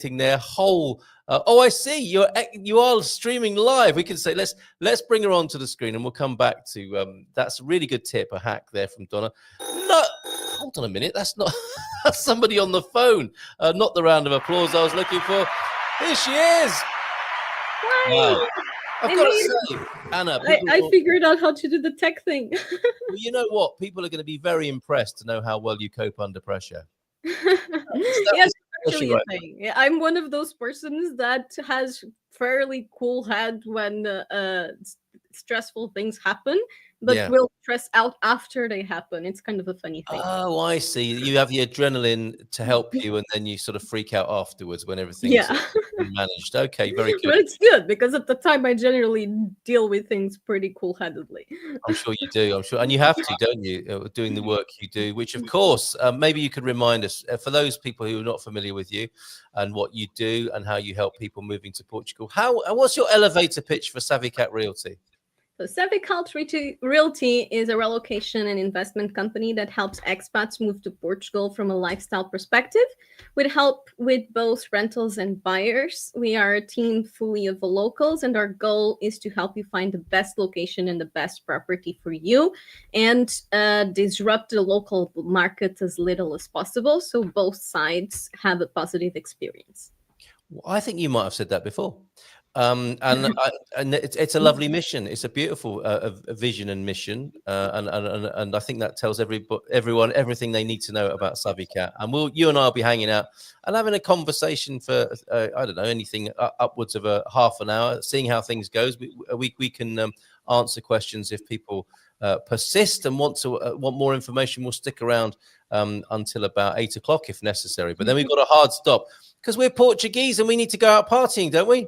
their whole. I see you are streaming live. We can say let's bring her onto the screen, and we'll come back to that's a really good tip, a hack there from Donna. No, hold on a minute, that's not that's somebody on the phone. Not the round of applause I was looking for. Here she is. Wow. I've got to say, Anna, I figured out how to do the tech thing. Well, you know what? People are going to be very impressed to know how well you cope under pressure. Yes, actually a thing. Yeah, I'm one of those persons that has fairly cool head when stressful things happen, but will stress out after they happen. It's kind of a funny thing. Oh, I see. You have the adrenaline to help you, and then you sort of freak out afterwards when everything's managed. Okay, very good. But it's good because at the time I generally deal with things pretty cool-headedly. I'm sure you do. I'm sure, and you have to, don't you? Doing the work you do, which of course, maybe you could remind us for those people who are not familiar with you and what you do and how you help people moving to Portugal. What's your elevator pitch for Savicat Realty? So Savicat Realty is a relocation and investment company that helps expats move to Portugal from a lifestyle perspective. We help with both rentals and buyers. We are a team fully of locals, and our goal is to help you find the best location and the best property for you and disrupt the local market as little as possible so both sides have a positive experience. Well, I think you might have said that before. And it's a lovely mission. It's a beautiful vision and mission, and I think that tells everyone everything they need to know about Savicat. And you and I will be hanging out and having a conversation for I don't know, anything upwards of a half an hour, seeing how things goes. We can answer questions if people persist and want more information. We'll stick around until about 8 o'clock if necessary. But then we've got a hard stop because we're Portuguese and we need to go out partying, don't we?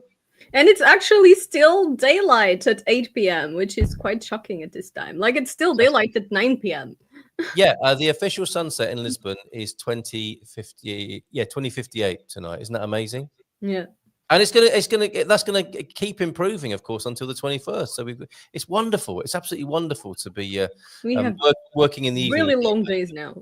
And it's actually still daylight at 8 p.m., which is quite shocking at this time. Like, it's still daylight at 9 p.m. Yeah, the official sunset in Lisbon is 2058 tonight. Isn't that amazing? Yeah. And that's gonna keep improving, of course, until the 21st. So it's wonderful. It's absolutely wonderful to be working in the evening. Really long days now.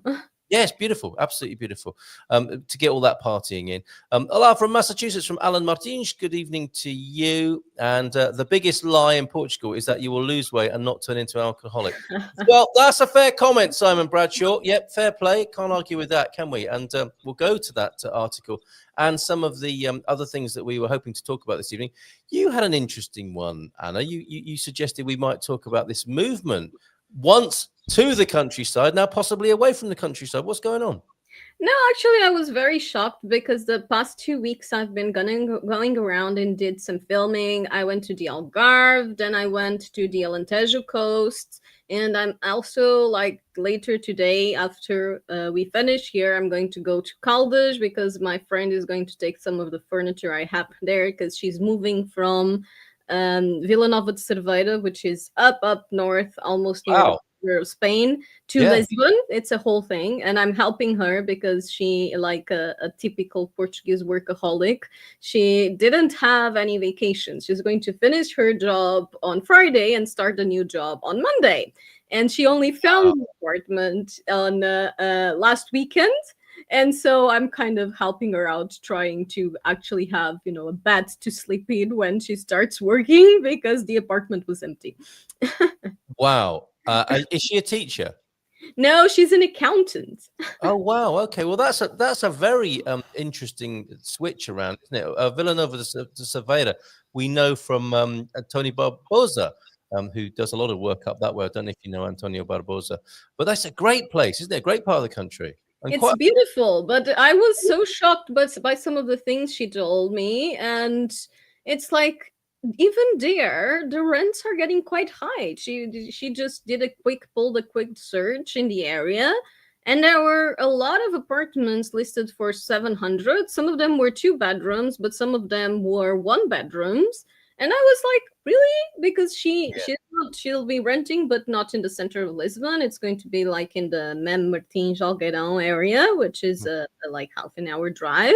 Yes, beautiful, absolutely beautiful. To get all that partying in. Hello from Massachusetts, from Alan Martins. Good evening to you. And the biggest lie in Portugal is that you will lose weight and not turn into an alcoholic. Well, that's a fair comment, Simon Bradshaw. Yep, fair play. Can't argue with that, can we? And we'll go to that article and some of the other things that we were hoping to talk about this evening. You had an interesting one, Anna. You suggested we might talk about this movement once to the countryside, now possibly away from the countryside. What's going on? No, actually, I was very shocked because the past 2 weeks I've been going around and did some filming. I went to the Algarve, then I went to the Alentejo coast, and I'm also, like, later today, after we finish here, I'm going to go to Caldas because my friend is going to take some of the furniture I have there because she's moving from Vila Nova de Cerveira, which is up north, almost near Spain, to Lisbon. It's a whole thing, and I'm helping her because she, like a typical Portuguese workaholic, she didn't have any vacations. She's going to finish her job on Friday and start a new job on Monday, and she only found an apartment on last weekend. And so I'm kind of helping her out, trying to actually have, a bed to sleep in when she starts working because the apartment was empty. Wow. Is she a teacher? No, she's an accountant. Oh, wow. Okay. Well, that's a very interesting switch around, isn't it? Vila Nova de Cerveira, we know from Tony Barbosa, who does a lot of work up that way. I don't know if you know Antonio Barbosa, but that's a great place, isn't it? A great part of the country. It's beautiful, but I was so shocked by some of the things she told me. And it's like, even there, the rents are getting quite high. She just pulled a quick search in the area, and there were a lot of apartments listed for 700. Some of them were 2 bedrooms, but some of them were 1 bedrooms. And I was like, really? Because she'll be renting, but not in the center of Lisbon. It's going to be like in the Mem Martins Algueirão area, which is like half an hour drive,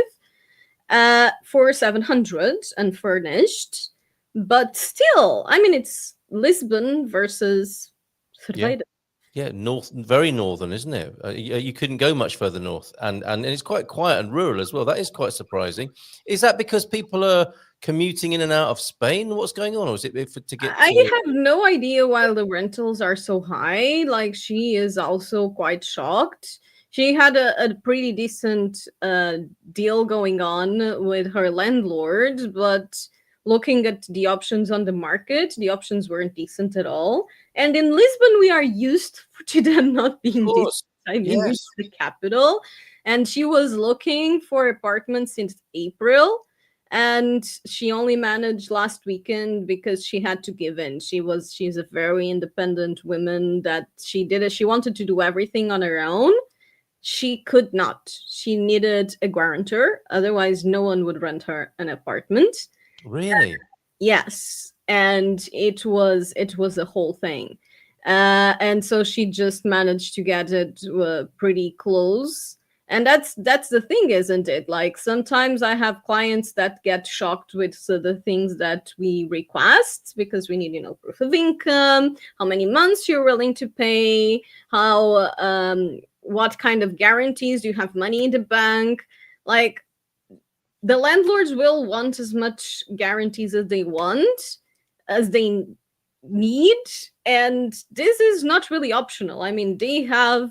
for 700 unfurnished. But still, I mean, it's Lisbon versus Cerveira. Yeah, north, very northern, isn't it? You couldn't go much further north, and it's quite quiet and rural as well. That is quite surprising. Is that because people are commuting in and out of Spain? What's going on, or is it to get I to? have no idea why the rentals are so high. Like, she is also quite shocked. She had a pretty decent deal going on with her landlord, but looking at the options on the market, the options weren't decent at all. And in Lisbon, we are used to them not Of being decent. course, I mean, it's yes, the capital. And she was looking for apartments since April, and she only managed last weekend because she had to give in. She's a very independent woman, that she wanted to do everything on her own. She could not. She needed a guarantor, otherwise no one would rent her an apartment. really. Yes, and it was a whole thing. And so she just managed to get it pretty close. And that's the thing, isn't it? Like, sometimes I have clients that get shocked with the things that we request, because we need, proof of income, how many months you're willing to pay, how what kind of guarantees, do you have money in the bank? Like, the landlords will want as much guarantees as they want, as they need, and this is not really optional. I mean, they have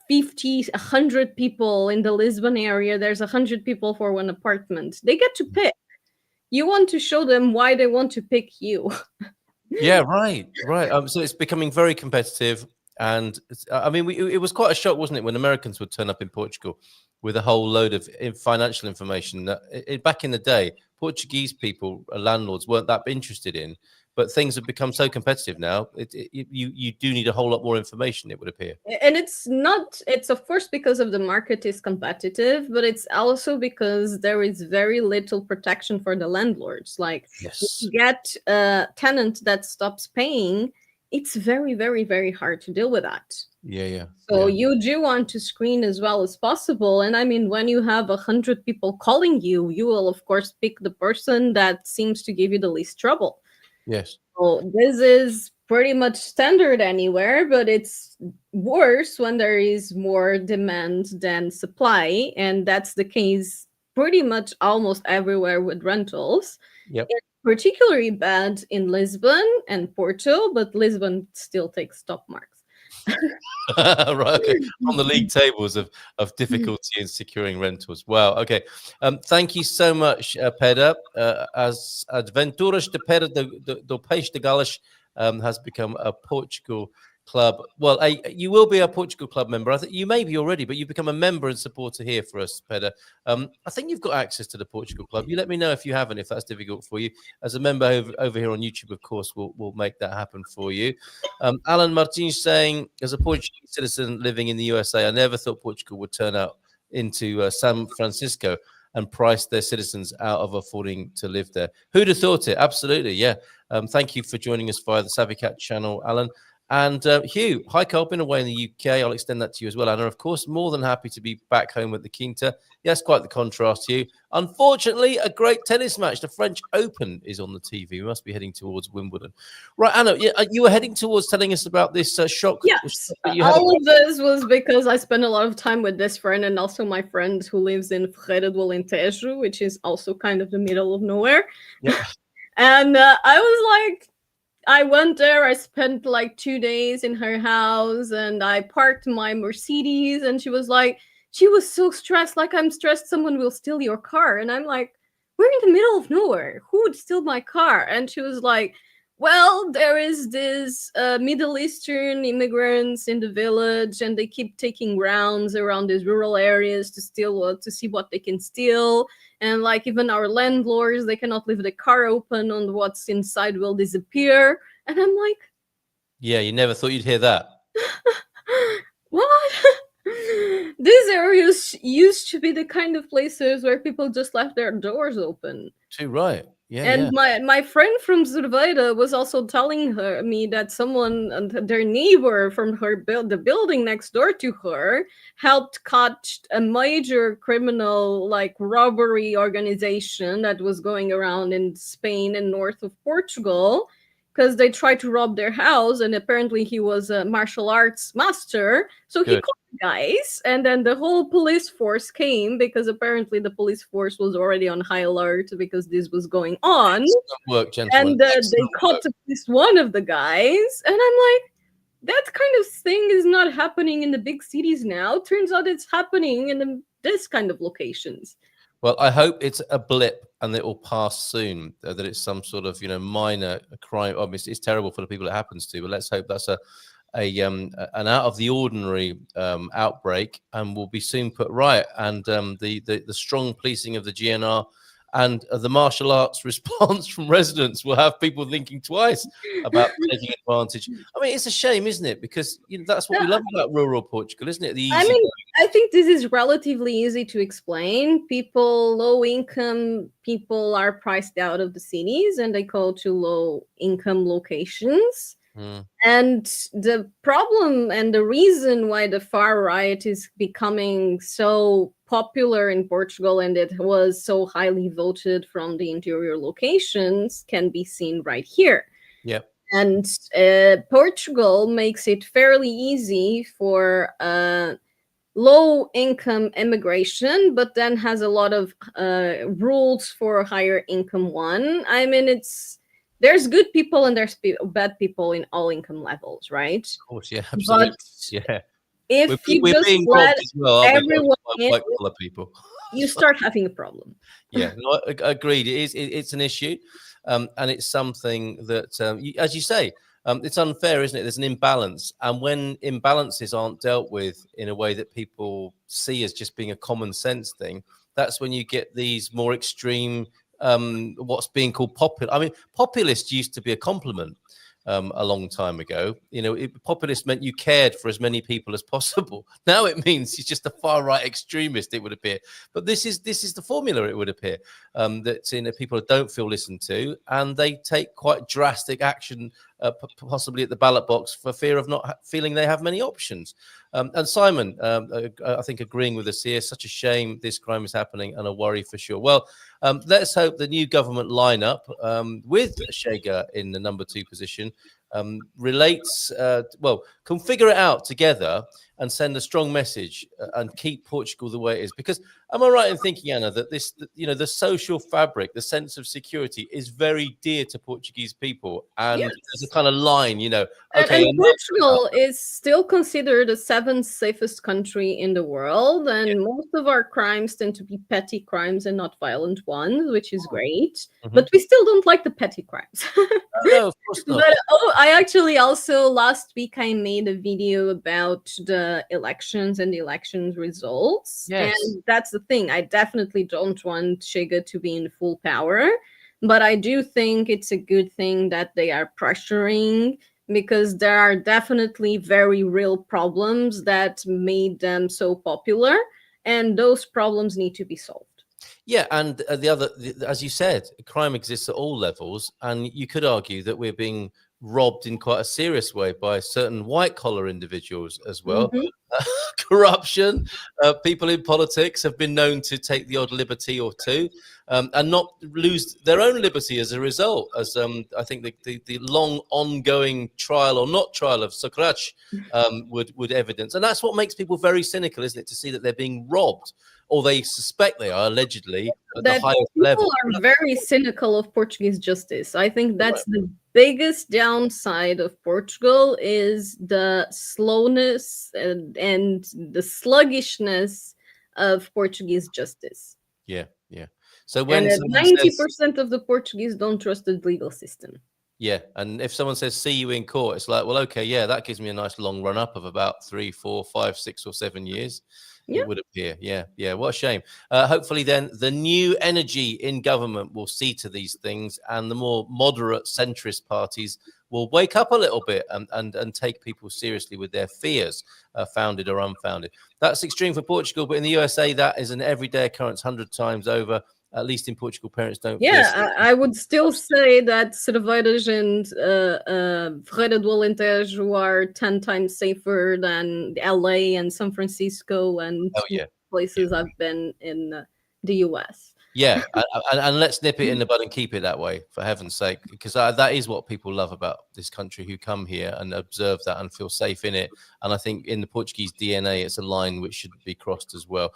50, 100 people in the Lisbon area. There's 100 people for one apartment. They get to pick. You want to show them why they want to pick you. Yeah, right, right. So it's becoming very competitive, and I mean, it was quite a shock, wasn't it, when Americans would turn up in Portugal with a whole load of financial information that back in the day, Portuguese people, landlords, weren't that interested in. But things have become so competitive now. You do need a whole lot more information, it would appear. And it's of course because of the market is competitive, but it's also because there is very little protection for the landlords. Like, if Yes. you get a tenant that stops paying, it's very, very, very hard to deal with that. Yeah, yeah, So yeah. you do want to screen as well as possible. And I mean, when you have 100 people calling you, you will of course pick the person that seems to give you the least trouble. Yes. So this is pretty much standard anywhere, but it's worse when there is more demand than supply, and that's the case pretty much almost everywhere with rentals. Yep. It's particularly bad in Lisbon and Porto, but Lisbon still takes top marks. Right. Okay. On the league tables of difficulty in securing rentals. Wow. Okay. Thank you so much, Pedro. As Adventuras de Pedro do Peixe de Galas has become a Portugal club. Well, you will be a Portugal club member. I think you may be already, but you become a member and supporter here for us, Pedro. I think you've got access to the Portugal club. You let me know if you haven't, if that's difficult for you. As a member over here on YouTube, of course, we'll make that happen for you. Alan Martins saying, as a Portuguese citizen living in the USA, I never thought Portugal would turn out into San Francisco and price their citizens out of affording to live there. Who'd have thought it? Absolutely, yeah. Thank you for joining us via the Savvy Cat channel, Alan. And Hugh, hi, Carl, been away in the UK. I'll extend that to you as well, Anna. Of course, more than happy to be back home at the Quinta. Yes, quite the contrast to you. Unfortunately, a great tennis match. The French Open is on the TV. We must be heading towards Wimbledon. Right, Anna, you were heading towards telling us about this shock. Yes, That you had. all of this was because I spent a lot of time with this friend and also my friend who lives in Ferreira do Alentejo, which is also kind of the middle of nowhere. Yep. And I was like, I went there, I spent like 2 days in her house, and I parked my Mercedes, and she was so stressed, like, I'm stressed someone will steal your car. And I'm like, we're in the middle of nowhere. Who would steal my car? And she was like, well, there is this Middle Eastern immigrants in the village, and they keep taking rounds around these rural areas to steal, to see what they can steal. And like, even our landlords, they cannot leave the car open, on what's inside will disappear. And I'm like, Yeah, you never thought you'd hear that. what? These areas used to be the kind of places where people just left their doors open. Too right. Yeah, And yeah. my friend from Zurvaida was also telling me that someone, their neighbor from the building next door to her, helped catch a major criminal, like, robbery organization that was going around in Spain and north of Portugal, because they tried to rob their house, and apparently he was a martial arts master. So he Good. caught the guys, and then the whole police force came because apparently the police force was already on high alert because this was going on. Excellent work, gentlemen. And they Excellent caught work. at least one of the guys, and I'm like, that kind of thing is not happening in the big cities now. Turns out it's happening in this kind of locations. Well, I hope it's a blip and it will pass soon. That it's some sort of minor crime. Obviously, it's terrible for the people it happens to, but let's hope that's an out of the ordinary outbreak, and will be soon put right. And the strong policing of the GNR and the martial arts response from residents will have people thinking twice about taking advantage. I mean, it's a shame, isn't it? Because that's what we love about rural Portugal, isn't it? The easy. I mean, I think this is relatively easy to explain. People, low income people are priced out of the cities and they go to low income locations. And the problem and the reason why the far right is becoming so popular in Portugal and it was so highly voted from the interior locations can be seen right here. Yep. And Portugal makes it fairly easy for low income immigration, but then has a lot of rules for higher income one. I mean, there's good people and there's bad people in all income levels, right? Of course, yeah, absolutely. But yeah. if we're just being let robbed as well, everyone in, white collar people, you start having a problem. Yeah, no, agreed. It's an issue, and it's something that, as you say, it's unfair, isn't it? There's an imbalance, and when imbalances aren't dealt with in a way that people see as just being a common sense thing, that's when you get these more extreme, what's being called popular. I mean, populist used to be a compliment. A long time ago, populist meant you cared for as many people as possible. Now it means he's just a far right extremist, it would appear. But this is the formula, it would appear, that people don't feel listened to, and they take quite drastic action, possibly at the ballot box, for fear of not feeling they have many options. And Simon, I think agreeing with us here, such a shame this crime is happening and a worry for sure. Well, let's hope the new government lineup with Chega in the number 2 position relates, can figure it out together and send a strong message and keep Portugal the way it is. Because am I right in thinking, Anna, that this, the social fabric, the sense of security is very dear to Portuguese people, and yes. there's a kind of line, okay. And Portugal is still considered the 7th safest country in the world, and most of our crimes tend to be petty crimes and not violent ones, which is great. But we still don't like the petty crimes. No, of course not. But I actually also last week I made a video about the elections and the elections results. Yes. And that's the thing. I definitely don't want Chega to be in full power, but I do think it's a good thing that they are pressuring, because there are definitely very real problems that made them so popular, and those problems need to be solved. Yeah, and as you said, crime exists at all levels, and you could argue that we're being robbed in quite a serious way by certain white-collar individuals as well. Corruption, people in politics have been known to take the odd liberty or two, and not lose their own liberty as a result, as I think the long ongoing trial or not trial of Socrates would evidence. And that's what makes people very cynical, isn't it, to see that they're being robbed, or they suspect they are, allegedly, at the highest level. People are very cynical of Portuguese justice. I think that's the biggest downside of Portugal, is the slowness and the sluggishness of Portuguese justice. Yeah. So when 90% of the Portuguese don't trust the legal system. Yeah, and if someone says "see you in court," it's like, well, okay, yeah, that gives me a nice long run up of about 3, 4, 5, 6, or 7 years. It would appear. Yeah. What a shame. Hopefully, then the new energy in government will see to these things, and the more moderate centrist parties will wake up a little bit and take people seriously with their fears, founded or unfounded. That's extreme for Portugal, but in the USA, that is an everyday occurrence, 100 times over. At least in Portugal, parents don't. Yeah, I would still say that Cerveiras and Ferreira do Alentejo are 10 times safer than LA and San Francisco and places I've been in the US. Yeah, and let's nip it in the bud and keep it that way, for heaven's sake, because that is what people love about this country, who come here and observe that and feel safe in it. And I think in the Portuguese DNA, it's a line which should be crossed as well.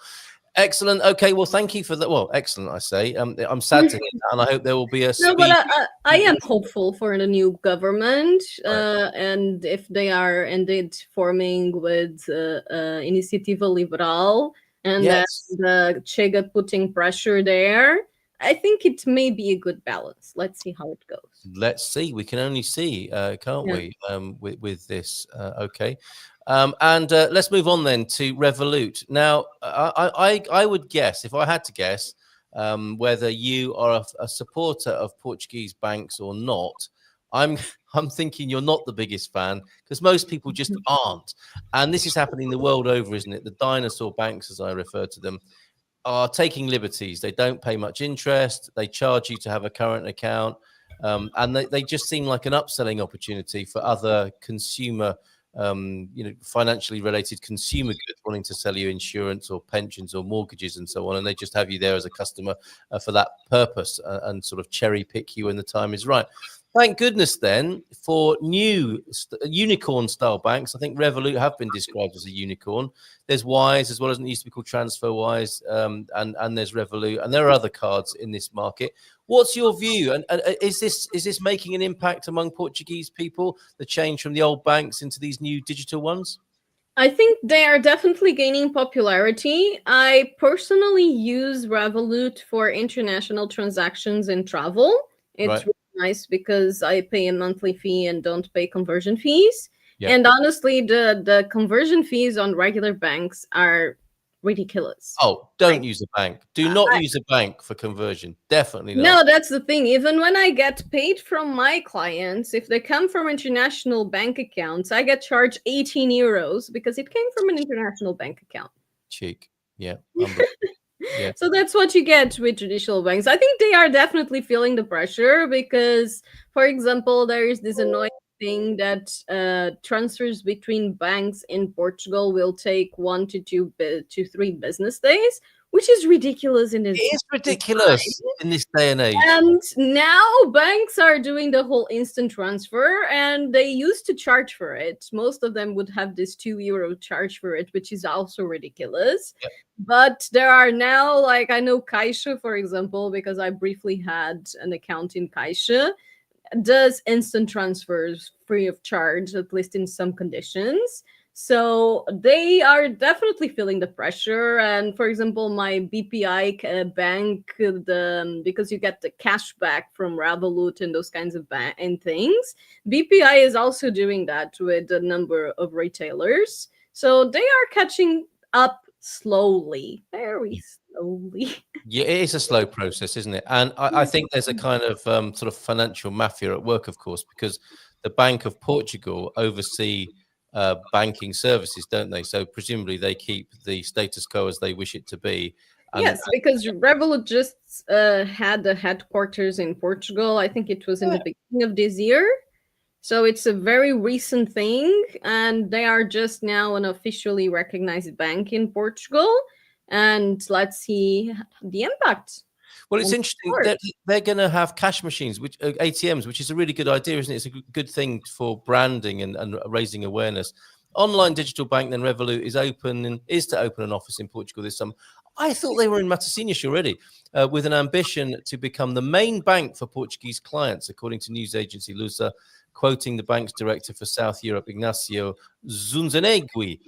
Excellent. Okay, well, thank you for that. Well, excellent, I say. I'm sad to hear that, and I hope there will be a No, but speedy. I am hopeful for the new government, Right. and if they are indeed forming with Iniciativa Liberal, and then Yes. the Chega putting pressure there, I think it may be a good balance. Let's see how it goes. Let's see. We can only see, can't Yeah. we? With this, okay. And let's move on then to Revolut. Now, I would guess, if I had to guess, whether you are a supporter of Portuguese banks or not, I'm I'm thinking you're not the biggest fan, because most people just aren't. And this is happening the world over, isn't it? The dinosaur banks, as I refer to them, are taking liberties. They don't pay much interest. They charge you to have a current account. And they just seem like an upselling opportunity for other consumer, financially related consumer goods, wanting to sell you insurance or pensions or mortgages and so on. And they just have you there as a customer for that purpose, and sort of cherry pick you when the time is right. Thank goodness then for new unicorn style banks. I think Revolut have been described as a unicorn. There's Wise as well, as it used to be called TransferWise, and there's Revolut, and there are other cards in this market. What's your view? And is this making an impact among Portuguese people, the change from the old banks into these new digital ones? I think they are definitely gaining popularity. I personally use Revolut for international transactions and travel. It's Right. really nice because I pay a monthly fee and don't pay conversion fees. Yeah. And honestly, the conversion fees on regular banks are ridiculous. Oh, don't Like, use a bank. Do not use a bank for conversion. Definitely not. no, that's the thing. Even when I get paid from my clients, if they come from international bank accounts, I get charged 18 euros because it came from an international bank account. Cheek. Yeah. Unbelievable. Yeah. So that's what you get with traditional banks. I think they are definitely feeling the pressure because, for example, there is this annoying thing that transfers between banks in Portugal will take 1 to 3 business days, which is ridiculous in It this is ridiculous in this day and age. and now banks are doing the whole instant transfer, and they used to charge for it. Most of them would have this €2 charge for it, which is also ridiculous. Yep. But there are now, like, I know Caixa, for example, because I briefly had an account in Caixa, does instant transfers free of charge, at least in some conditions. So they are definitely feeling the pressure. And for example, my BPI bank, because you get the cash back from Revolut and those kinds of and things, BPI is also doing that with a number of retailers. So they are catching up slowly, very slowly. Yeah, it is a slow process, isn't it? And I think there's a kind of sort of financial mafia at work, of course, because the Bank of Portugal oversee banking services, don't they? So presumably they keep the status quo as they wish it to be. And, yes, because Revolut just had the headquarters in Portugal. I think it was in the beginning of this year. So it's a very recent thing, and they are just now an officially recognized bank in Portugal. And let's see the impact. well, it's interesting. They're going to have cash machines, which ATMs, which is a really good idea, isn't it? It's a good thing for branding and raising awareness. Online digital bank, then Revolut is to open an office in Portugal this summer. I thought they were in Matosinhos already, with an ambition to become the main bank for Portuguese clients, according to news agency Lusa, quoting the bank's director for South Europe, Ignacio Zunzanegui.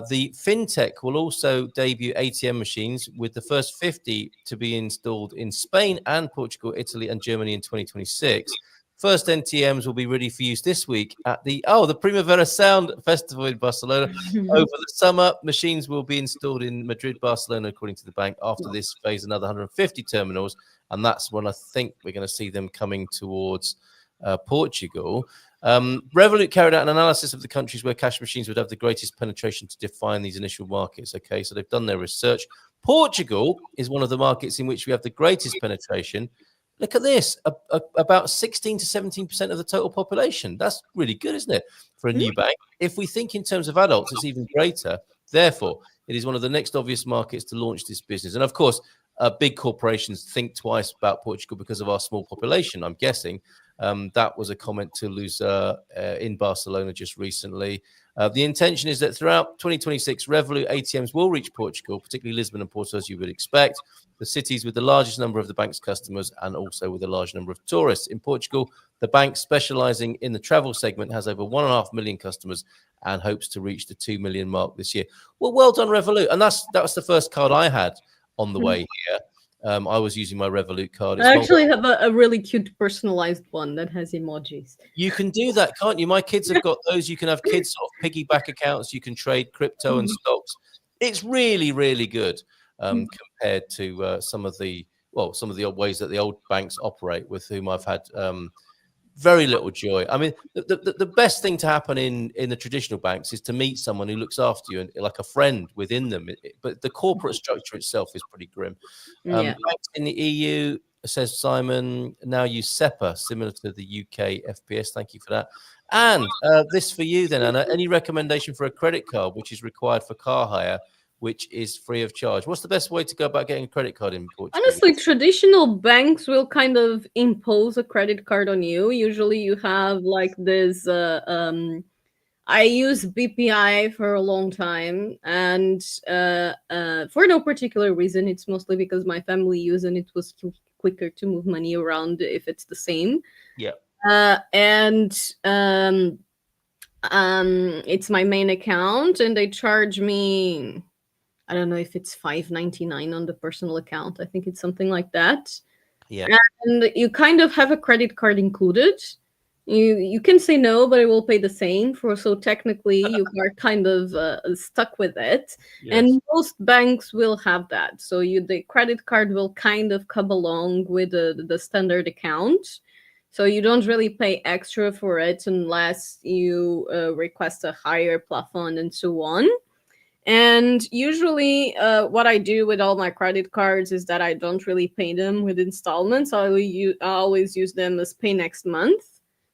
The fintech will also debut ATM machines, with the first 50 to be installed in Spain and Portugal, Italy, and Germany in 2026. First NTMs will be ready for use this week at the Primavera Sound Festival in Barcelona. Over the summer, machines will be installed in Madrid, Barcelona, according to the bank. After this phase, another 150 terminals, and that's when I think we're going to see them coming towards Portugal. Revolut carried out an analysis of the countries where cash machines would have the greatest penetration to define these initial markets. Okay, so they've done their research. Portugal is one of the markets in which we have the greatest penetration. Look at this, about 16 to 17% of the total population. That's really good, isn't it, for a new bank? If we think in terms of adults, it's even greater. Therefore, it is one of the next obvious markets to launch this business. And of course, big corporations think twice about Portugal because of our small population, I'm guessing. That was a comment to Luza in Barcelona just recently. The intention is that throughout 2026, Revolut ATMs will reach Portugal, particularly Lisbon and Porto, as you would expect, the cities with the largest number of the bank's customers and also with a large number of tourists. In Portugal, the bank specializing in the travel segment has over 1.5 million customers and hopes to reach the 2 million mark this year. Well done, Revolut. And that was the first card I had on the way here. I was using my Revolut card. I actually have a really cute personalized one that has emojis. You can do that, can't you? My kids have got those. You can have kids sort of piggyback accounts. You can trade crypto and stocks. It's really, really good compared to some of the odd ways that the old banks operate, with whom I've had very little joy. I mean, the best thing to happen in the traditional banks is to meet someone who looks after you and like a friend within them. But the corporate structure itself is pretty grim. Banks in the EU, says Simon, now use SEPA, similar to the UK FPS. Thank you for that. And this for you then, Anna. Any recommendation for a credit card which is required for car hire, which is free of charge? What's the best way to go about getting a credit card in Portugal? Honestly, traditional banks will kind of impose a credit card on you. Usually you have like this I use BPI for a long time, and for no particular reason. It's mostly because my family used, and it was quicker to move money around if it's the same. Yeah. It's my main account, and they charge me, I don't know if it's $5.99 on the personal account. I think it's something like that. Yeah. And you kind of have a credit card included. You can say no, but it will pay the same for. So technically, you are kind of stuck with it. Yes. And most banks will have that. So the credit card will kind of come along with the standard account. So you don't really pay extra for it unless you request a higher plafond and so on. And usually what I do with all my credit cards is that I don't really pay them with installments. I always use them as pay next month.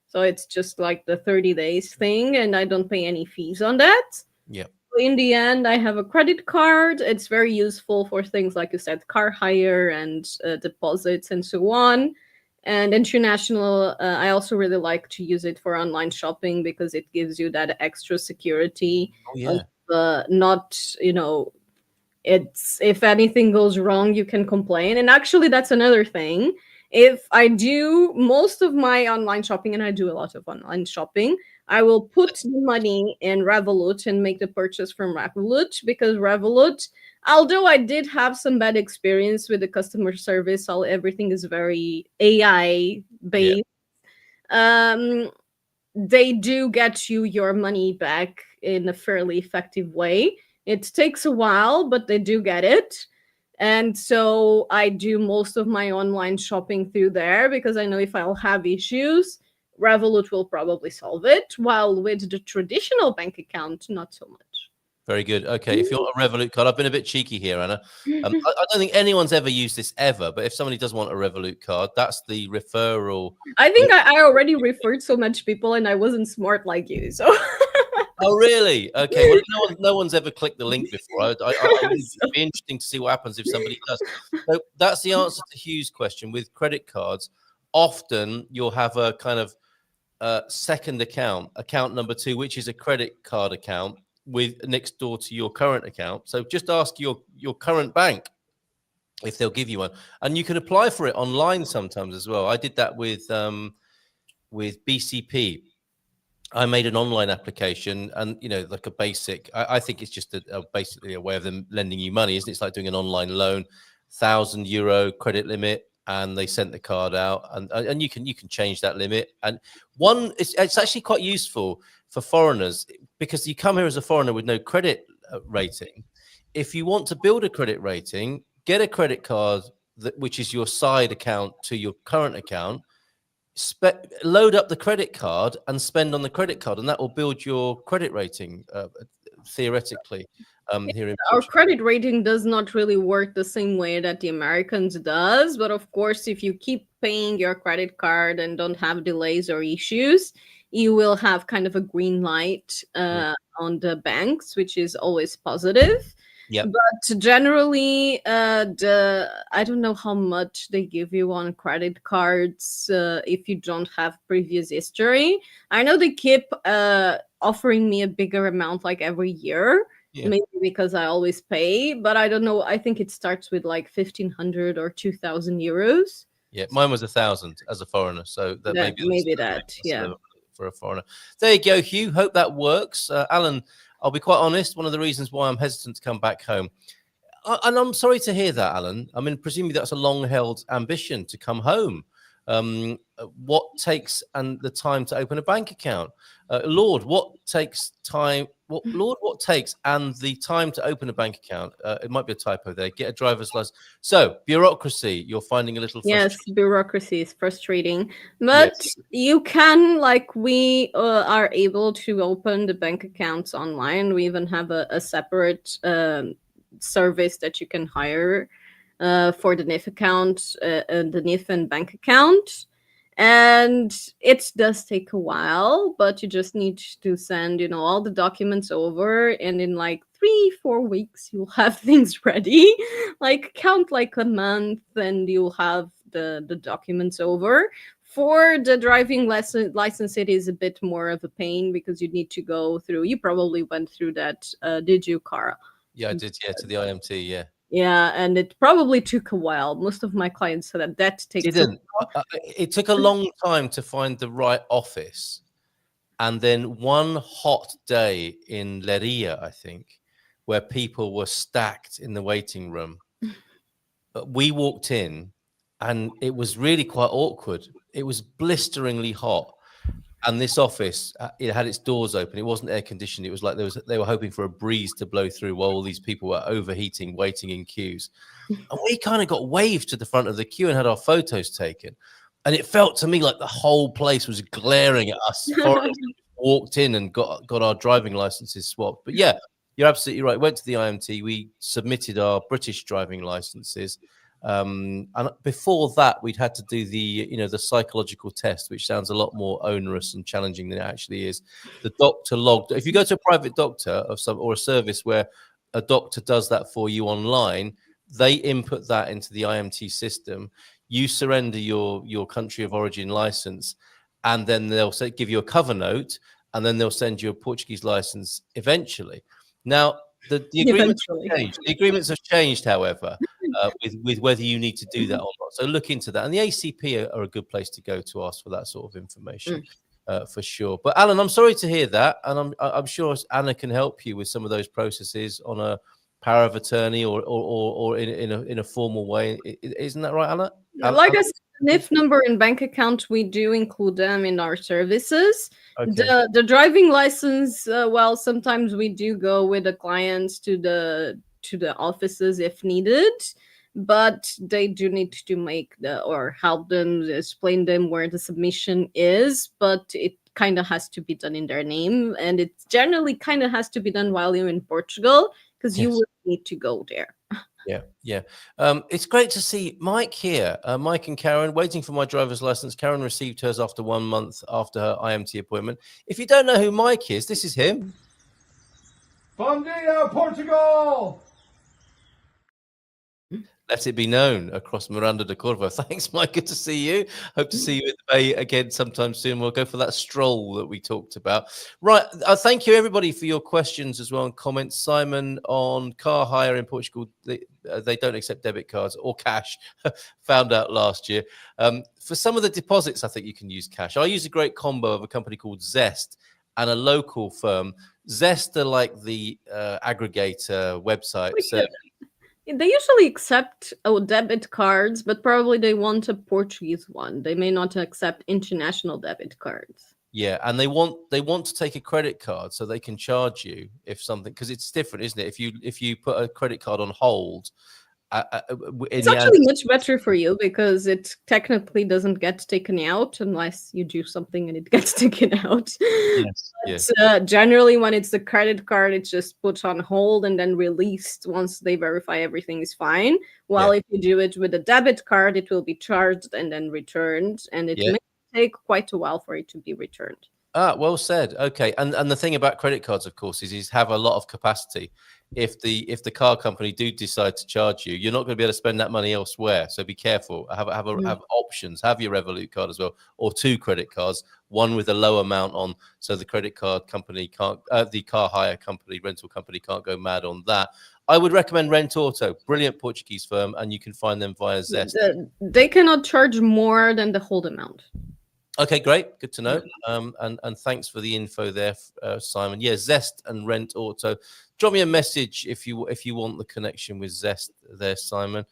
So it's just like the 30 days thing, and I don't pay any fees on that. Yeah. In the end, I have a credit card. It's very useful for things like you said, car hire and deposits and so on. And international, I also really like to use it for online shopping because it gives you that extra security. Oh, yeah. Not, it's if anything goes wrong, you can complain. And actually, that's another thing. If I do most of my online shopping, and I do a lot of online shopping, I will put the money in Revolut and make the purchase from Revolut, because Revolut, although I did have some bad experience with the customer service, everything is very AI based. Yeah. They do get you your money back in a fairly effective way. It takes a while, but they do get it. And so I do most of my online shopping through there because I know if I'll have issues, Revolut will probably solve it, while with the traditional bank account, not so much. Very good. Okay, if you want a Revolut card, I've been a bit cheeky here, Anna. I don't think anyone's ever used this ever, but if somebody does want a Revolut card, that's the referral. I think I already referred so much people, and I wasn't smart like you, so... Oh, really? Okay. Well, no one's ever clicked the link before. It'd be interesting to see what happens if somebody does. So that's the answer to Hugh's question. With credit cards, often you'll have a kind of second account number 2, which is a credit card account with next door to your current account. So just ask your current bank if they'll give you one, and you can apply for it online sometimes as well. I did that with BCP. I made an online application, and like a basic. I think it's just basically a way of them lending you money, isn't it? It's like doing an online loan, €1,000 credit limit, and they sent the card out, and you can change that limit. And it's actually quite useful for foreigners, because you come here as a foreigner with no credit rating. If you want to build a credit rating, get a credit card which is your side account to your current account. Load up the credit card and spend on the credit card, and that will build your credit rating theoretically. Here in our credit rating does not really work the same way that the Americans does, but of course, if you keep paying your credit card and don't have delays or issues, you will have kind of a green light on the banks, which is always positive. Yep. But generally, I don't know how much they give you on credit cards if you don't have previous history. I know they keep offering me a bigger amount like every year, Yeah. maybe because I always pay, but I don't know. I think it starts with like 1,500 or 2,000 euros. Yeah, mine was 1,000 as a foreigner, so that That maybe that, that's yeah. low for a foreigner. There you go, Hugh. Hope that works. Alan, I'll be quite honest. One of the reasons why I'm hesitant to come back home, and I'm sorry to hear that, Alan. I mean, presumably that's a long-held ambition to come home. What takes and the time to open a bank account? Lord, what takes time? What takes and the time to open a bank account? It might be a typo there. Get a driver's license. So bureaucracy, you're finding a little Yes, frustrating. bureaucracy is frustrating, but Yes. you can, like, we are able to open the bank accounts online. We even have a separate service that you can hire for the NIF account, the NIF and bank account. And it does take a while, but you just need to send, all the documents over, and in like 3-4 weeks, you'll have things ready. Like, count like a month, and you'll have the documents over. For the driving license, it is a bit more of a pain because you need to go through. You probably went through that, did you, Carl? Yeah, I did. Yeah, to the IMT. Yeah. Yeah, and it probably took a while. Most of my clients said that takes a Didn't. It took a long time to find the right office. And then one hot day in Leria, I think, where people were stacked in the waiting room. But we walked in and it was really quite awkward. It was blisteringly hot. And this office, it had its doors open. It wasn't air conditioned. It was like they were hoping for a breeze to blow through while all these people were overheating, waiting in queues. And we kind of got waved to the front of the queue and had our photos taken. And it felt to me like the whole place was glaring at us. Foreigners walked in and got our driving licenses swapped. But yeah, you're absolutely right. Went to the IMT. We submitted our British driving licenses. And before that, we'd had to do the psychological test, which sounds a lot more onerous and challenging than it actually is. The doctor logged. If you go to a private doctor of some or a service where a doctor does that for you online, they input that into the IMT system. You surrender your country of origin license, and then they'll give you a cover note, and then they'll send you a Portuguese license eventually. Now, the agreements eventually. have changed. The agreements have changed, however, with whether you need to do that or not. So look into that. And the ACP are a good place to go to ask for that sort of information. For sure. But Alan, I'm sorry to hear that, and I'm sure Anna can help you with some of those processes on a power of attorney or in a formal way. Isn't that right, Anna? Like I said, NIF number and bank account, we do include them in our services. Okay. The driving license, well, sometimes we do go with the clients to the offices if needed, but they do need to make or help them explain them where the submission is, but it kind of has to be done in their name, and it generally kind of has to be done while you're in Portugal because you Yes. will need to go there. Yeah. It's great to see Mike here. Mike and Karen, waiting for my driver's license. Karen received hers after 1 month after her IMT appointment. If you don't know who Mike is, this is him. Bom dia, Portugal! Let it be known across Miranda de Corvo. Thanks, Mike. Good to see you. Hope to see you in the Bay again sometime soon. We'll go for that stroll that we talked about. Right. Thank you, everybody, for your questions as well and comments. Simon, on car hire in Portugal, they don't accept debit cards or cash. Found out last year. For some of the deposits, I think you can use cash. I use a great combo of a company called Zest and a local firm. Zest are like the aggregator website. So they usually accept debit cards, but probably they want a Portuguese one. They may not accept international debit cards. yeah, and they want to take a credit card so they can charge you if something, because it's different, isn't it? If you put a credit card on hold, It's actually much better for you because it technically doesn't get taken out unless you do something and it gets taken out. Yes, yes. Generally, when it's the credit card, it's just put on hold and then released once they verify everything is fine. While if you do it with a debit card, it will be charged and then returned, and it may take quite a while for it to be returned. Well said. Okay, and the thing about credit cards, of course, is have a lot of capacity. If the car company do decide to charge you, you're not going to be able to spend that money elsewhere. So be careful. Have options. Have your Revolut card as well, or 2 credit cards, one with a low amount on, so the credit card company can't, the car hire company, rental company can't go mad on that. I would recommend Rent Auto, brilliant Portuguese firm, and you can find them via Zest. They cannot charge more than the hold amount. Okay, great. Good to know. And thanks for the info there, Simon. Yeah, Zest and Rent Auto. Drop me a message if you want the connection with Zest there, Simon.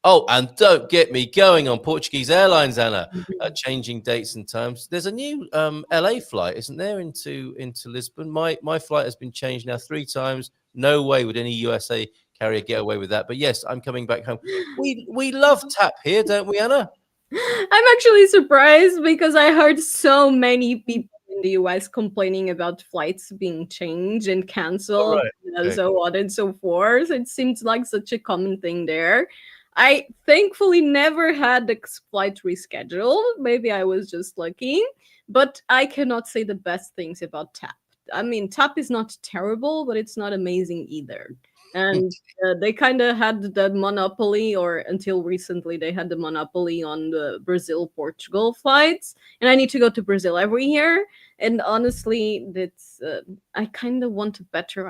Oh, and don't get me going on Portuguese Airlines, Anna. Changing dates and times. There's a new LA flight, isn't there, into Lisbon? My flight has been changed now 3 times. No way would any USA carrier get away with that. But yes, I'm coming back home. We love TAP here, don't we, Anna? I'm actually surprised because I heard so many people in the US complaining about flights being changed and canceled, and so on and so forth. It seems like such a common thing there. I thankfully never had the flight rescheduled. Maybe I was just lucky, but I cannot say the best things about TAP. I mean, TAP is not terrible, but it's not amazing either. And they kind of had the monopoly, or until recently, they had the monopoly on the Brazil-Portugal flights. And I need to go to Brazil every year. And honestly, that's I kind of want a better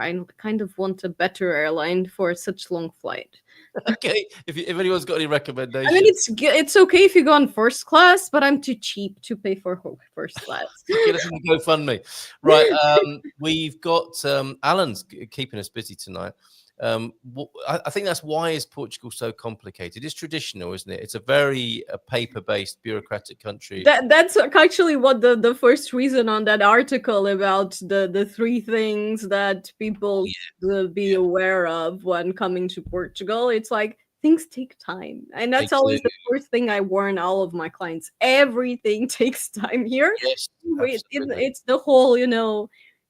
airline for such long flight. Okay, if anyone's got any recommendations. I mean, it's okay if you go on first class, but I'm too cheap to pay for first class. Get us in the GoFundMe. Right, we've got Alan's keeping us busy tonight. I think that's why is Portugal so complicated. It's traditional, isn't it? It's a very paper-based, bureaucratic country. That's actually what the first reason on that article about the 3 things that people will be aware of when coming to Portugal. It's like things take time, and that's always the first thing I warn all of my clients. Everything takes time here. Yes, it's the whole,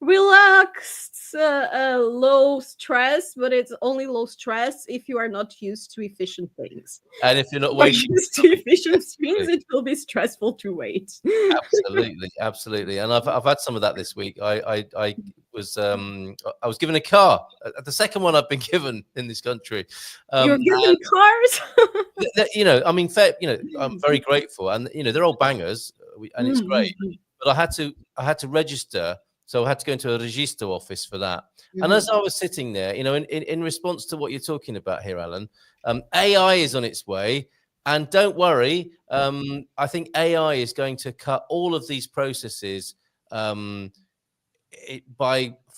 relaxed, low stress, but it's only low stress if you are not used to efficient things. And if you're not waiting used to efficient things, it will be stressful to wait. Absolutely. And I've had some of that this week. I was given a car. The second one I've been given in this country. You're given cars. I mean, fair. I'm very grateful, and they're all bangers, and it's great. But I had to register. So I had to go into a register office for that. And as I was sitting there, in response to what you're talking about here, Alan, AI is on its way. And don't worry, I think AI is going to cut all of these processes by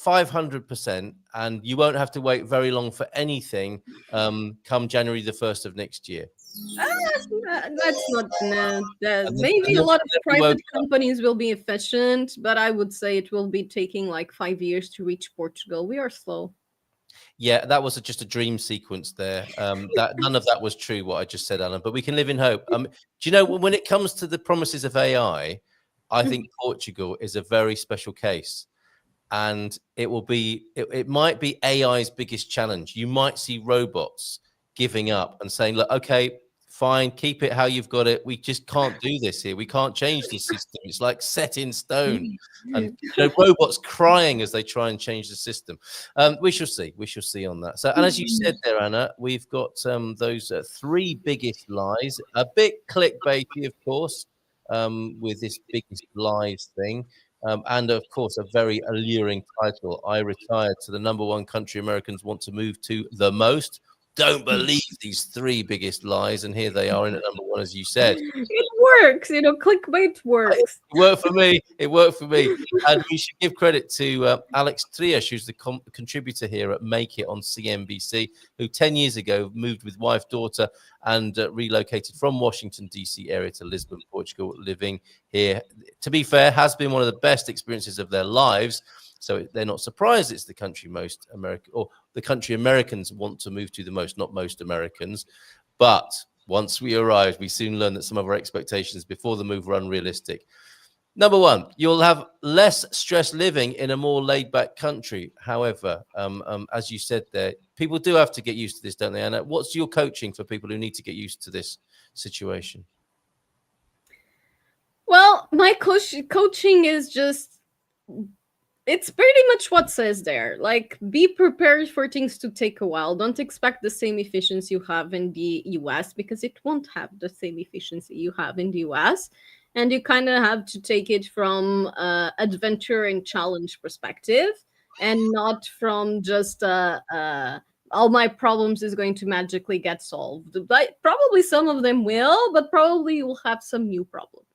500%. And you won't have to wait very long for anything come January the 1st of next year. That's not maybe a lot of private companies will be efficient, but I would say it will be taking like 5 years to reach Portugal. We are slow. Yeah, that was just a dream sequence there. That none of that was true, what I just said, Alan, but we can live in hope. Do you know, when it comes to the promises of AI, I think Portugal is a very special case. And it might be AI's biggest challenge. You might see robots giving up and saying, look, okay, fine, keep it how you've got it. We just can't do this here. We can't change the system. It's like set in stone. And robots crying as they try and change the system. We shall see. We shall see on that. So, and as you said there, Anna, we've got those 3 biggest lies. A bit clickbaity, of course, with this biggest lies thing. And of course, a very alluring title. I retired to the #1 country Americans want to move to the most. Don't believe these 3 biggest lies, and here they are in at #1, as you said. It works, clickbait works. It worked for me. It worked for me. And we should give credit to Alex Trias, who's the contributor here at Make It on CNBC, who 10 years ago moved with wife, daughter, and relocated from Washington, D.C. area to Lisbon, Portugal, living here. To be fair, has been one of the best experiences of their lives. So they're not surprised it's the country the country Americans want to move to the most, not most Americans. But once we arrived, we soon learned that some of our expectations before the move were unrealistic. #1, you'll have less stress living in a more laid-back country. However, as you said there, people do have to get used to this, don't they, Anna? What's your coaching for people who need to get used to this situation? Well, my coaching is just it's pretty much what says there. Like, be prepared for things to take a while. Don't expect the same efficiency you have in the US, because it won't have the same efficiency you have in the US. And you kind of have to take it from adventure and challenge perspective, and not from just all my problems is going to magically get solved. But probably some of them will, but probably you'll have some new problems.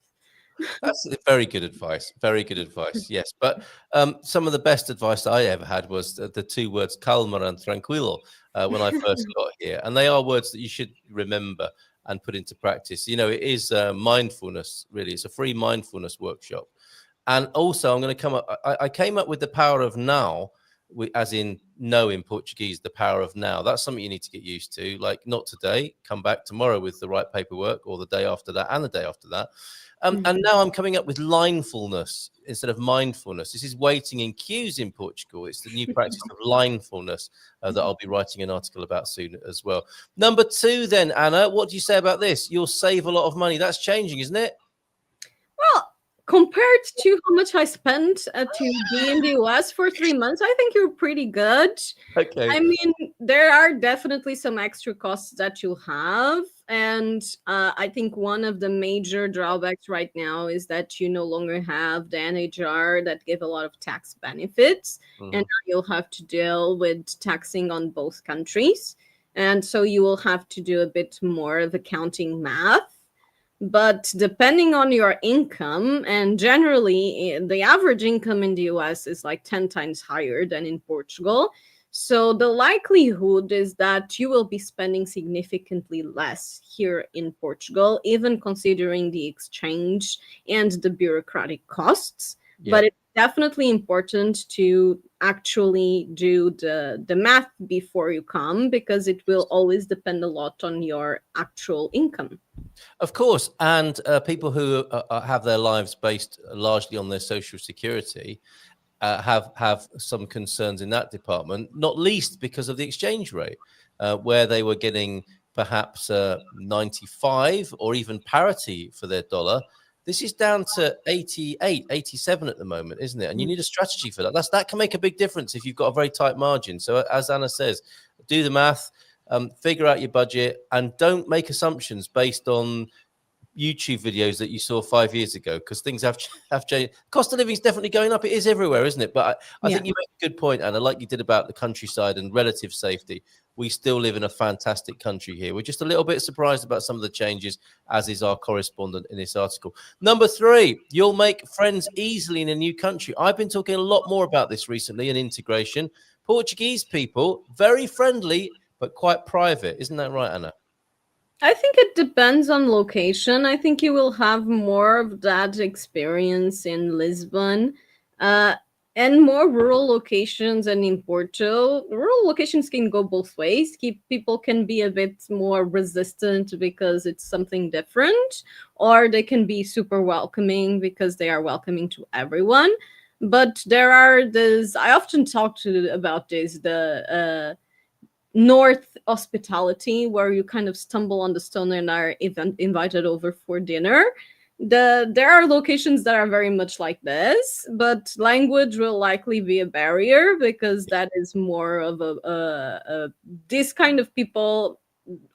That's very good advice. Very good advice. Yes, but some of the best advice I ever had was the two words "calma" and "tranquilo" when I first got here, and they are words that you should remember and put into practice. You know, it is mindfulness. Really, it's a free mindfulness workshop, and also I'm going to come up. I came up with the power of now, as in no in Portuguese, the power of now. That's something you need to get used to. Like, not today, come back tomorrow with the right paperwork, or the day after that, and the day after that. And now I'm coming up with linefulness instead of mindfulness. This is waiting in queues in Portugal. It's the new practice of linefulness that I'll be writing an article about soon as well. Number 2 then, Anna, what do you say about this? You'll save a lot of money. That's changing, isn't it? Well, compared to how much I spent to be in the US for 3 months, I think you're pretty good. Okay. I mean, there are definitely some extra costs that you have. And I think one of the major drawbacks right now is that you no longer have the NHR that give a lot of tax benefits. And now you'll have to deal with taxing on both countries. And so you will have to do a bit more of accounting math. But depending on your income, and generally the average income in the US is like 10 times higher than in Portugal. So the likelihood is that you will be spending significantly less here in Portugal, even considering the exchange and the bureaucratic costs. Yeah. But it's definitely important to actually do the math before you come, because it will always depend a lot on your actual income. Of course, and people who have their lives based largely on their social security have some concerns in that department, not least because of the exchange rate, where they were getting perhaps 95 or even parity for their dollar. This is down to 88, 87 at the moment, isn't it? And you need a strategy for that. That can make a big difference if you've got a very tight margin. So as Anna says, do the math, figure out your budget, and don't make assumptions based on YouTube videos that you saw 5 years ago, because things have changed. Cost of living is definitely going up. It is everywhere, isn't it? But I think you make a good point, Anna, like you did about the countryside and relative safety. We still live in a fantastic country here. We're just a little bit surprised about some of the changes, as is our correspondent in this article. Number 3, you'll make friends easily in a new country. I've been talking a lot more about this recently in integration. Portuguese people, very friendly, but quite private. Isn't that right, Anna? I think it depends on location. I think you will have more of that experience in Lisbon and more rural locations. And in Porto, rural locations can go both ways. People can be a bit more resistant because it's something different, or they can be super welcoming because they are welcoming to everyone. But there are this, I often talk about this, the North hospitality, where you kind of stumble on the stone and are invited over for dinner. There are locations that are very much like this, but language will likely be a barrier, because that is more of this kind of people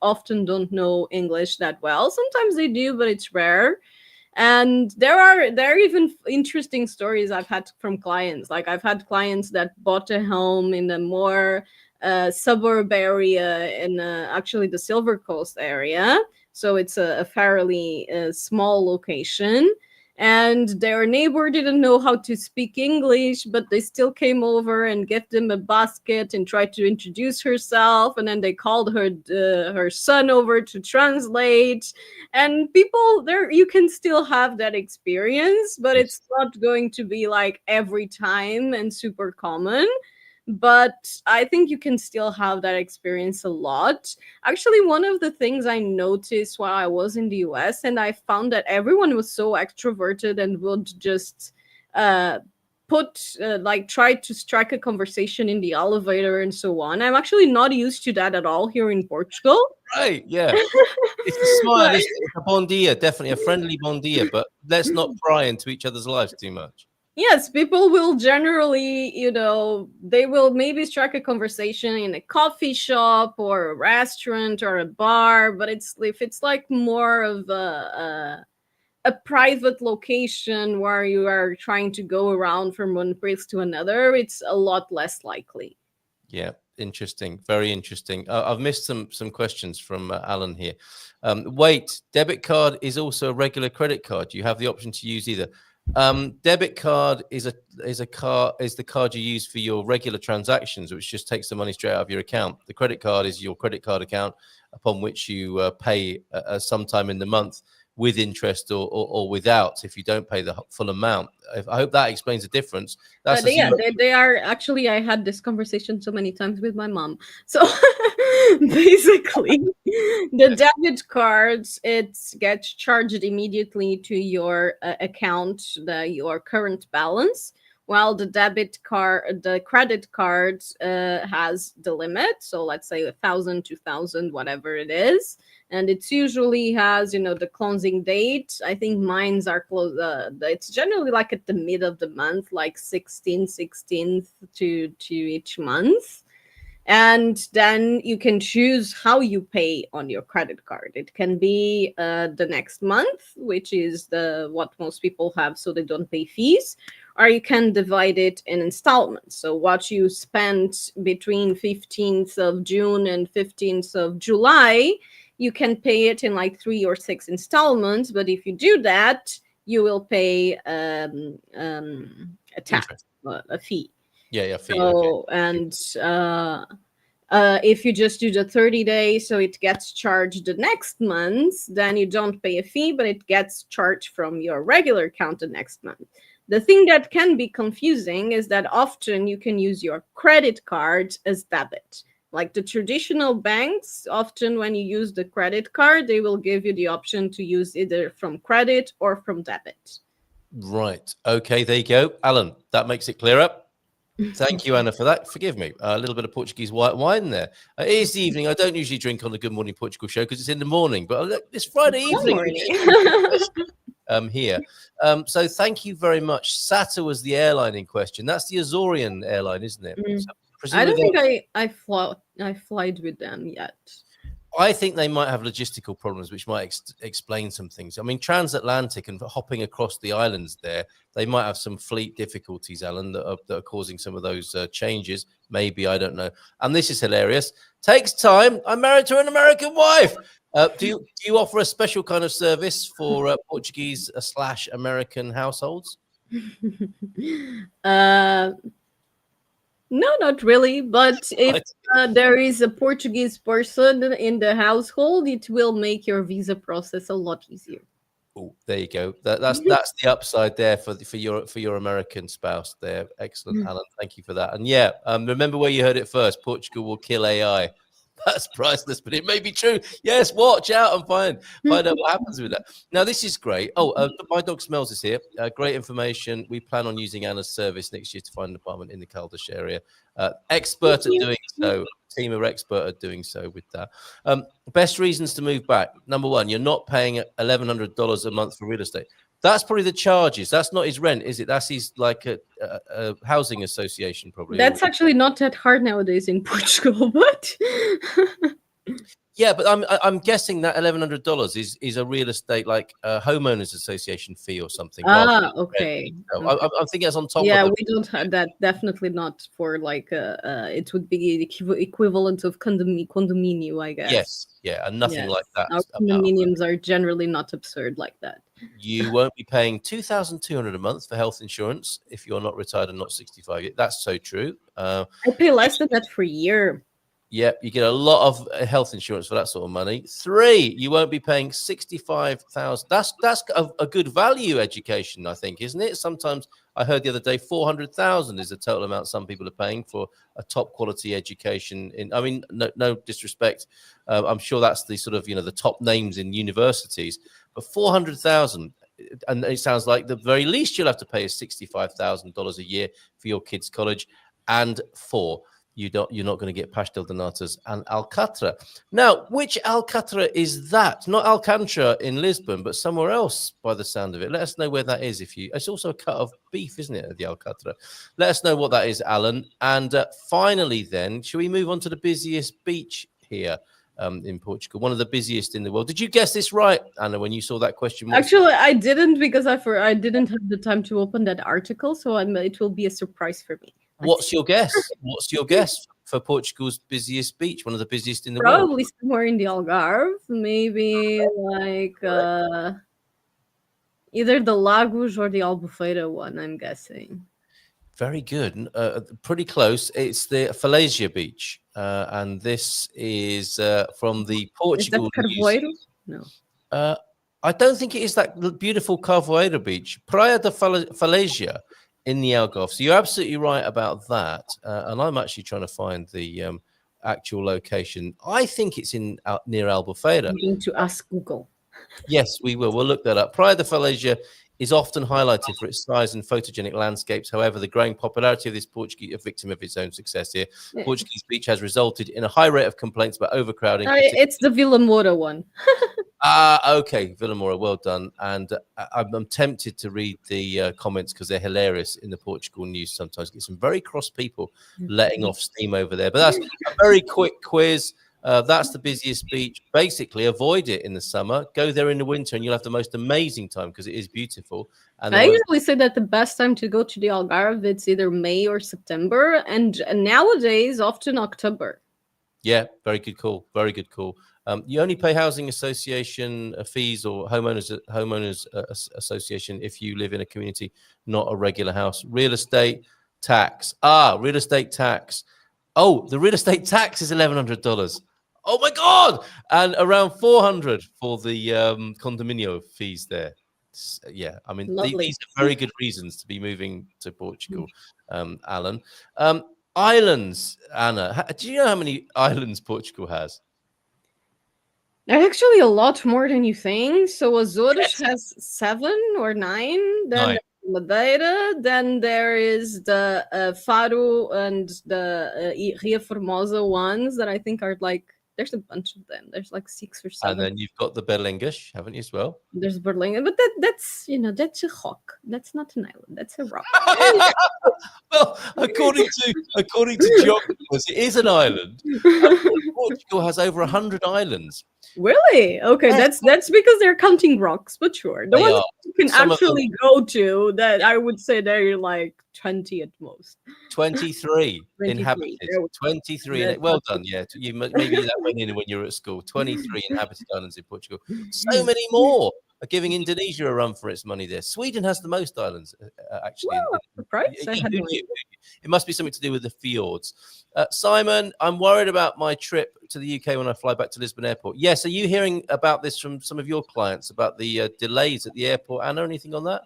often don't know English that well. Sometimes they do, but it's rare. And there are even interesting stories I've had from clients. Like, I've had clients that bought a home in a more suburb area in actually the Silver Coast area. So it's a fairly small location. And their neighbor didn't know how to speak English, but they still came over and gave them a basket and tried to introduce herself. And then they called her son over to translate. And people there, you can still have that experience, but it's not going to be like every time and super common. But I think you can still have that experience a lot. Actually, one of the things I noticed while I was in the US, and I found that everyone was so extroverted and would just try to strike a conversation in the elevator and so on. I'm actually not used to that at all here in Portugal. Right, yeah. It's a smile, it's a bon dia, definitely a friendly bon dia, but let's not pry into each other's lives too much. Yes, people will generally, they will maybe strike a conversation in a coffee shop or a restaurant or a bar, but if it's like more of a private location where you are trying to go around from one place to another, it's a lot less likely. Yeah, interesting. Very interesting. I've missed some questions from Alan here. Wait, debit card is also a regular credit card. You have the option to use either. Debit card is the card you use for your regular transactions, which just takes the money straight out of your account. The credit card is your credit card account upon which you pay sometime in the month with interest or without if you don't pay the full amount. I hope that explains the difference. That's they are actually, I had this conversation so many times with my mom. So basically, the debit cards, it gets charged immediately to your account, your current balance, while the credit card has the limit. So let's say 1,000, 2,000, whatever it is. And it usually has, the closing date. I think mine's are close. It's generally like at the mid of the month, like 16th to each month. And then you can choose how you pay on your credit card. It can be the next month, which is what most people have, so they don't pay fees. Or you can divide it in installments. So what you spent between 15th of June and 15th of July, you can pay it in like 3 or 6 installments. But if you do that, you will pay a tax, a fee. Yeah, fee. So, okay. And if you just do the 30 days, so it gets charged the next month, then you don't pay a fee, but it gets charged from your regular account the next month. The thing that can be confusing is that often you can use your credit card as debit. Like the traditional banks, often when you use the credit card, they will give you the option to use either from credit or from debit. Right. Okay, there you go. Alan, that makes it clear up. Thank you, Anna, for that. Forgive me. A little bit of Portuguese white wine there. It is the evening. I don't usually drink on the Good Morning Portugal show because it's in the morning. But this Friday evening, here. So thank you very much. SATA was the airline in question. That's the Azorian airline, isn't it? So I don't think I flied with them yet. I think they might have logistical problems, which might explain some things. I mean, transatlantic and hopping across the islands there, they might have some fleet difficulties, Alan, that are causing some of those changes. Maybe, I don't know. And this is hilarious. Takes time. I'm married to an American wife. Do you offer a special kind of service for Portuguese / American households? No, not really. But if there is a Portuguese person in the household, it will make your visa process a lot easier. Oh, there you go. That's the upside there for your American spouse there. Excellent, Alan. Thank you for that. And yeah, remember where you heard it first. Portugal will kill AI. That's priceless, but it may be true. Yes, watch out and find out what happens with that. Now, this is great. Oh, my dog Smells is here. Great information. We plan on using Anna's service next year to find an apartment in the Caldish area. Expert at doing so. Team are expert at doing so with that. Best reasons to move back. Number one, you're not paying $1,100 a month for real estate. That's probably the charges. That's not his rent, is it? That's his like a housing association, probably. That's actually not that hard nowadays in Portugal, but yeah, but I'm guessing that $1,100 is a real estate like a homeowners association fee or something. Okay. I'm thinking that's on top. Yeah, of we don't have that. Definitely not for like it would be the equivalent of condominium, I guess. Yes, yeah, and nothing like that. Our condominiums are generally not absurd like that. You won't be paying $2,200 a month for health insurance if you're not retired and not 65 yet. That's so true. I pay less than that for a year. Yeah, you get a lot of health insurance for that sort of money. 3, you won't be paying $65,000. That's a good value education, I think, isn't it? Sometimes I heard the other day $400,000 is the total amount some people are paying for a top quality education. I mean, no disrespect. I'm sure that's the sort of the top names in universities, but $400,000. And it sounds like the very least you'll have to pay is $65,000 a year for your kids' college. And 4, you're not going to get pastel de natas and alcatra. Now, which alcatra is that? Not Alcantara in Lisbon, but somewhere else by the sound of it. Let us know where that is. It's also a cut of beef, isn't it, the alcatra? Let us know what that is, Alan. And finally, then, shall we move on to the busiest beach here in Portugal? One of the busiest in the world. Did you guess this right, Anna, when you saw that question? Actually, I didn't, because I didn't have the time to open that article, so it will be a surprise for me. What's your guess? What's your guess for Portugal's busiest beach? One of the busiest in the world? Probably somewhere in the Algarve, maybe like either the Lagos or the Albufeira one, I'm guessing. Very good. Pretty close. It's the Falésia beach. And this is from the Portugal. Is that Carvoeiro? No. I don't think it is that beautiful Carvoeiro beach. Praia de Falésia in the Algarve. So you're absolutely right about that. And I'm actually trying to find the actual location. I think it's near Albufeira. I'm going to ask Google. Yes, we will. We'll look that up. Praia de Falésia is often highlighted for its size and photogenic landscapes. However, the growing popularity of this Portuguese, a victim of its own success here, Portuguese beach has resulted in a high rate of complaints about overcrowding. It's the Vila Moura one. Okay, Vila Moura, well done. And I'm tempted to read the comments because they're hilarious in the Portugal news. Sometimes get some very cross people letting off steam over there. But that's a very quick quiz. That's the busiest beach. Basically, avoid it in the summer. Go there in the winter, and you'll have the most amazing time because it is beautiful. And I usually say that the best time to go to the Algarve, it's either May or September, and nowadays often October. Yeah, very good call. Very good call. You only pay housing association fees or homeowners association if you live in a community, not a regular house. Real estate tax. Real estate tax. Oh, the real estate tax is $1,100. Oh my God! And around $400 for the condominio fees there. Yeah, I mean, these are very good reasons to be moving to Portugal, Alan. Islands, Anna. Do you know how many islands Portugal has? There's actually a lot more than you think. So Azores has 7 or 9. Then Madeira. Then there is the Faro and the Ria Formosa ones that I think are like, there's a bunch of them. There's like 6 or 7. And then you've got the Berlengas, haven't you, as well? There's Berlenga, but that's a rock. That's not an island. That's a rock. Well, according to geographers, it is an island. Portugal has over 100 islands. Really? Okay, that's because they're counting rocks, but sure. The ones you can actually go to, that I would say they're like 20 at most. 23 inhabited. 23. Well done. Yeah, maybe that went in when you were at school. 23 inhabited islands in Portugal. So many more are giving Indonesia a run for its money there. Sweden has the most islands, actually. Wow, surprised. It must be something to do with the fjords. Simon, I'm worried about my trip to the UK when I fly back to Lisbon Airport. Yes, are you hearing about this from some of your clients, about the delays at the airport? Anna, anything on that?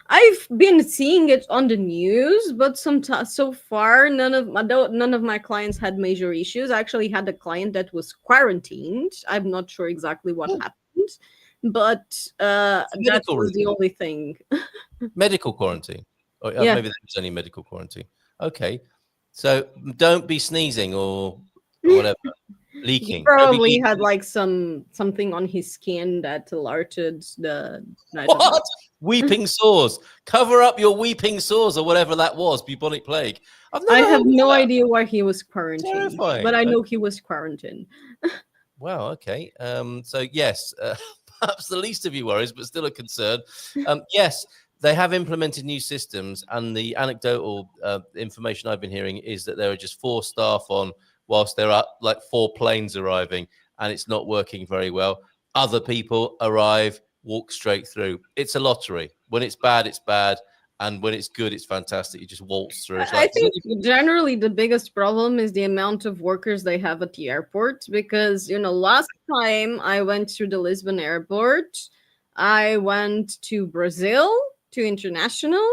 I've been seeing it on the news, but so far none of my clients had major issues. I actually had a client that was quarantined. I'm not sure exactly what happened, but that was the only thing. Medical quarantine. Maybe there was only medical quarantine. Okay, so don't be sneezing or whatever. Leaking. He probably had like something on his skin that alerted the what? Weeping sores. Cover up your weeping sores or whatever that was. Bubonic plague. I have no idea why he was quarantined, but I know he was quarantined. Wow. Okay. So yes, perhaps the least of your worries, but still a concern. Yes. They have implemented new systems, and the anecdotal information I've been hearing is that there are just 4 staff on whilst there are like 4 planes arriving, and it's not working very well. Other people arrive, walk straight through. It's a lottery. When it's bad, it's bad. And when it's good, it's fantastic. You just waltz through. I think generally the biggest problem is the amount of workers they have at the airport, because, last time I went to the Lisbon airport, I went to Brazil, to international,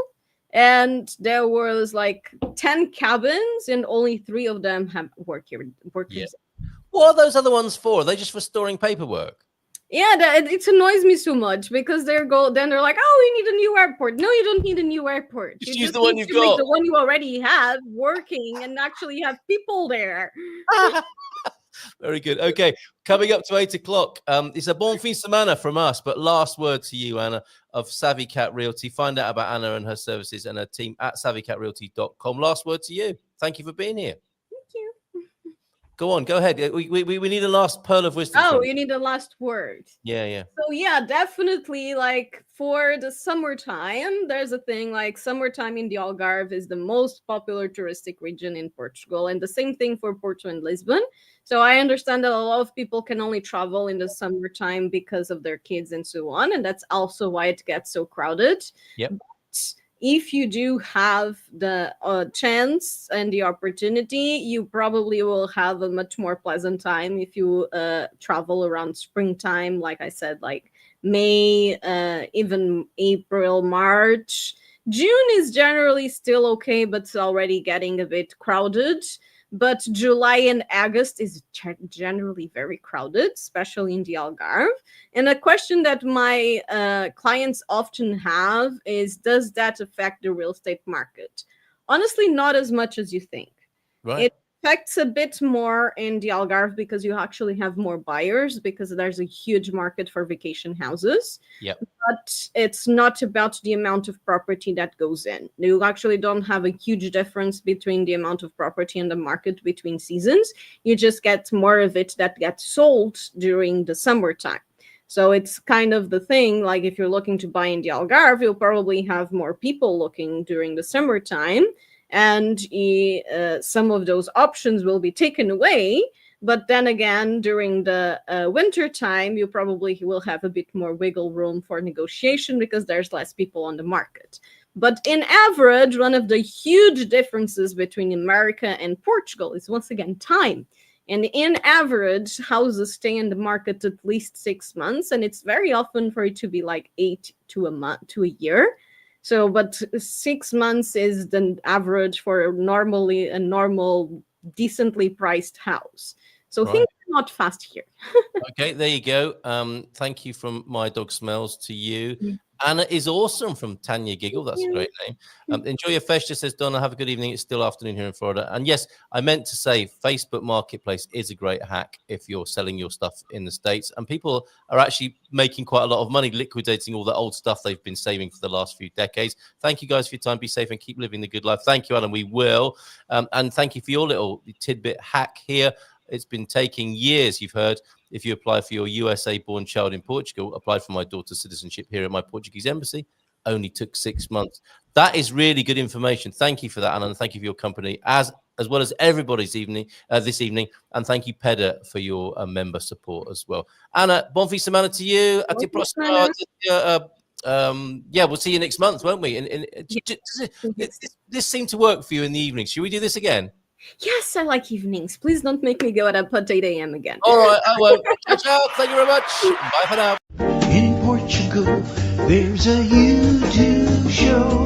and there was like 10 cabins and only 3 of them have workers. Yeah. What are those other ones for? Are they just for storing paperwork? Yeah, it annoys me so much because then they're like, oh, we need a new airport. No, you don't need a new airport. Just You use just the one need you've to make got. the one you already have working and actually have people there. Very good. Okay, coming up to 8 o'clock. It's a bon fin semana from us, but last word to you, Anna, of Savvy Cat Realty. Find out about Anna and her services and her team at savvycatrealty.com. Last word to you. Thank you for being here. Thank you. Go on, go ahead. We need a last pearl of wisdom. Oh, from you need the last word. Yeah. So yeah, definitely like for the summertime, there's a thing like summertime in the Algarve is the most popular touristic region in Portugal, and the same thing for Porto and Lisbon. So I understand that a lot of people can only travel in the summertime because of their kids and so on, and that's also why it gets so crowded. Yep. But if you do have the chance and the opportunity, you probably will have a much more pleasant time if you travel around springtime, like I said, like May, even April, March. June is generally still okay, but it's already getting a bit crowded. But July and August is generally very crowded, especially in the Algarve. And a question that my clients often have is, does that affect the real estate market? Honestly, not as much as you think. Right. It affects a bit more in the Algarve because you actually have more buyers because there's a huge market for vacation houses. Yep. But it's not about the amount of property that goes in. You actually don't have a huge difference between the amount of property and the market between seasons. You just get more of it that gets sold during the summertime. So it's kind of the thing, like if you're looking to buy in the Algarve, you'll probably have more people looking during the summertime, and some of those options will be taken away. But then again, during the winter time, you probably will have a bit more wiggle room for negotiation because there's less people on the market. But in average, one of the huge differences between America and Portugal is once again time. And in average, houses stay in the market at least 6 months, and it's very often for it to be like 8 to a month to a year. So, but 6 months is the average for normally a normal, decently priced house. So things are not fast here. Okay, there you go. Thank you from My Dog Smells to you. Anna is awesome from Tanya Giggle. That's a great name. Enjoy your festa, says Donna. Have a good evening. It's still afternoon here in Florida. And yes, I meant to say Facebook Marketplace is a great hack if you're selling your stuff in the States. And people are actually making quite a lot of money liquidating all the old stuff they've been saving for the last few decades. Thank you guys for your time. Be safe and keep living the good life. Thank you, Alan. We will. And thank you for your little tidbit hack here. It's been taking years, you've heard. If you apply for your USA-born child in Portugal, applied for my daughter's citizenship here at my Portuguese embassy, only took 6 months. That is really good information. Thank you for that, Anna, and thank you for your company, as well as everybody's evening this evening. And thank you, Peda, for your member support as well. Anna, bon fin semana to you. Yeah, we'll see you next month, won't we? This seemed to work for you in the evening. Should we do this again? Yes, I like evenings. Please don't make me go up at 8 a.m. again. All right, I won't. Ciao. Thank you very much. Bye for now. In Portugal, there's a YouTube show.